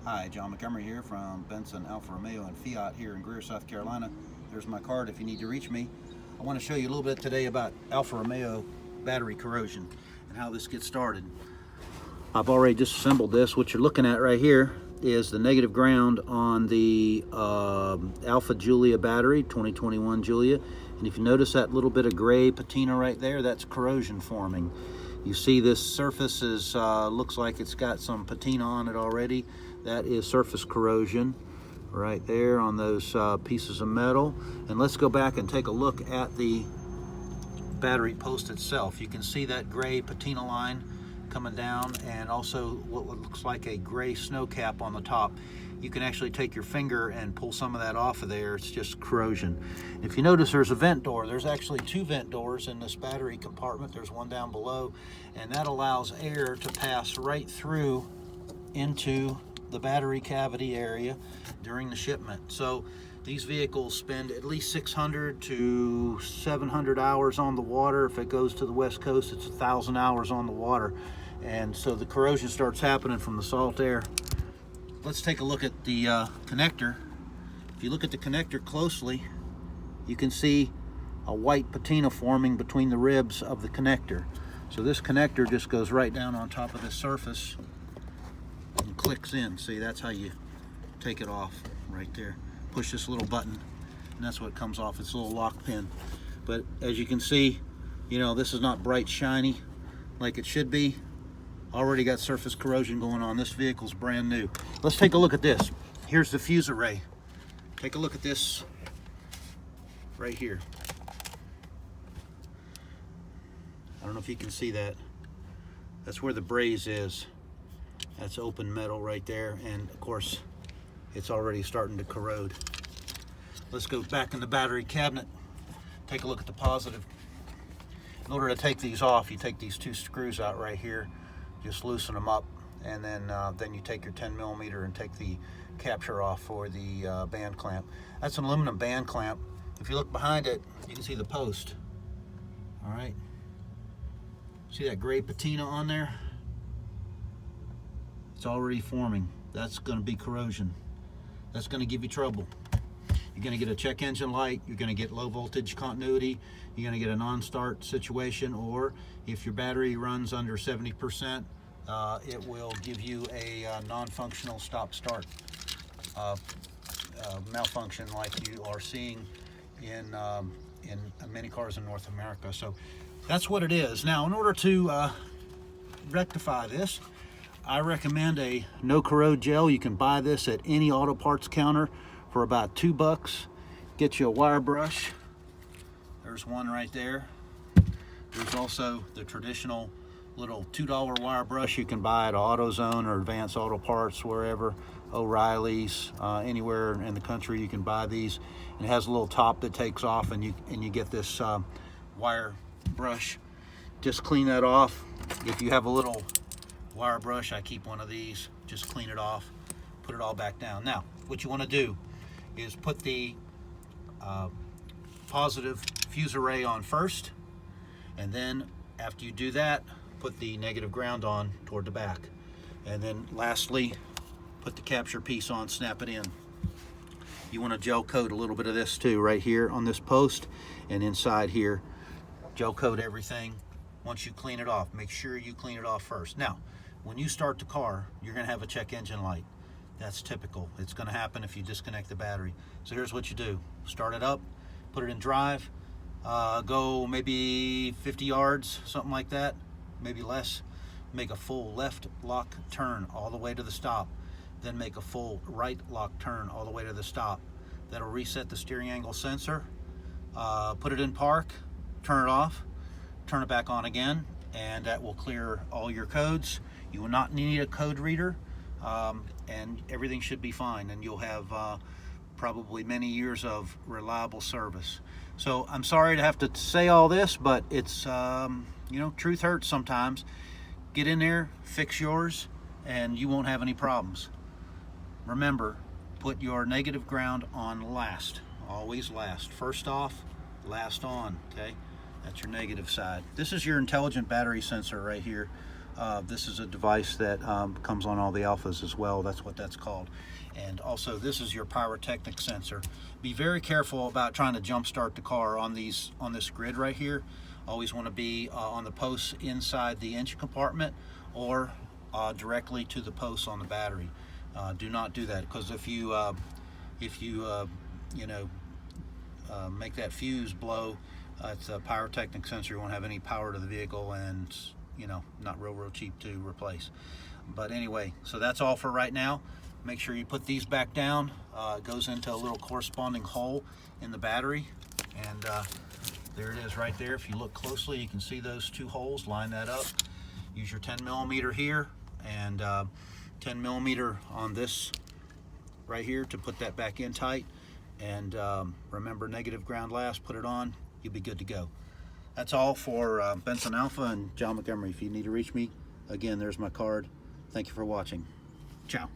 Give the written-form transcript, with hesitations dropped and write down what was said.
Hi, John Montgomery here from Benson, Alfa Romeo, and Fiat here in Greer, South Carolina. There's my card if you need to reach me. I want to show you a little bit today about Alfa Romeo battery corrosion and how this gets started. I've already disassembled this. What you're looking at right here is the negative ground on the Alfa Giulia battery, 2021 Giulia. And if you notice that little bit of gray patina right there, that's corrosion forming. You see this surface is looks like it's got some patina on it already. That is surface corrosion right there on those pieces of metal. And let's go back and take a look at the battery post itself. You can see that gray patina line coming down, and also what looks like a gray snow cap on the top. You can actually take your finger and pull some of that off of there. It's just corrosion. If you notice, there's a vent door. There's actually two vent doors in this battery compartment. There's one down below, and that allows air to pass right through into the battery cavity area during the shipment. So these vehicles spend at least 600 to 700 hours on the water. If it goes to the West Coast, it's 1,000 hours on the water. And so the corrosion starts happening from the salt air. Let's take a look at the connector. If you look at the connector closely, you can see a white patina forming between the ribs of the connector. So this connector just goes right down on top of this surface and clicks in. See, that's how you take it off right there. Push this little button, and that's what comes off. It's a little lock pin. But as you can see, you know, this is not bright shiny like it should be. Already got surface corrosion going on. This vehicle's brand new. Let's take a look at this. Here's the fuse array. Take a look at this right here. I don't know if you can see that. That's where the braze is. That's open metal right there, and of course it's already starting to corrode. Let's go back in the battery cabinet. Take a look at the positive. In order to take these off, you take these two screws out right here. Just loosen them up, and then you take your 10mm and take the capture off for the band clamp. That's an aluminum band clamp. If you look behind it, you can see the post. All right. See that gray patina on there? It's already forming. That's going to be corrosion. That's going to give you trouble. You're going to get a check engine light, you're going to get low voltage continuity, you're going to get a non-start situation, or if your battery runs under 70%, it will give you a non-functional stop-start malfunction like you are seeing in many cars in North America. So that's what it is. Now, in order to rectify this, I recommend a no corrode gel. You can buy this at any auto parts counter for about $2. Get you a wire brush. There's one right there. There's also the traditional little $2 wire brush you can buy at AutoZone or Advanced Auto Parts, wherever, O'Reilly's, anywhere in the country you can buy these. And it has a little top that takes off, and you get this wire brush. Just clean that off. If you have a little wire brush, I keep one of these. Just clean it off, put it all back down. Now, what you want to do is put the positive fuse array on first, and then after you do that, put the negative ground on toward the back, and then lastly put the capture piece on, snap it in. You want to gel coat a little bit of this too right here on this post, and inside here gel coat everything. Once you clean it off, make sure you clean it off first. Now, when you start the car, you're going to have a check engine light. That's typical. It's going to happen if you disconnect the battery. So here's what you do. Start it up, put it in drive, go maybe 50 yards, something like that, maybe less. Make a full left lock turn all the way to the stop. Then make a full right lock turn all the way to the stop. That'll reset the steering angle sensor. Put it in park, turn it off, turn it back on again, and that will clear all your codes. You will not need a code reader. And everything should be fine, and you'll have probably many years of reliable service. So I'm sorry to have to say all this, but it's you know, truth hurts sometimes. Get in there, fix yours, and you won't have any problems. Remember, put your negative ground on last. Always last. First off, last on. Okay, that's your negative side. This is your intelligent battery sensor right here This is a device that comes on all the Alphas as well. That's what that's called. And also, this is your Pyrotechnic Sensor. Be very careful about trying to jump start the car on this grid right here. Always want to be on the posts inside the engine compartment, or directly to the posts on the battery. Do not do that, because if you make that fuse blow, it's a pyrotechnic sensor. You won't have any power to the vehicle, and not real cheap to replace. But anyway, so that's all for right now. Make sure you put these back down. It goes into a little corresponding hole in the battery, and there it is right there. If you look closely, you can see those two holes. Line that up. Use your 10 millimeter here and 10 millimeter on this right here to put that back in tight. And remember, negative ground last, put it on, you'll be good to go. That's all for Benson Alpha and John Montgomery. If you need to reach me, again, there's my card. Thank you for watching. Ciao.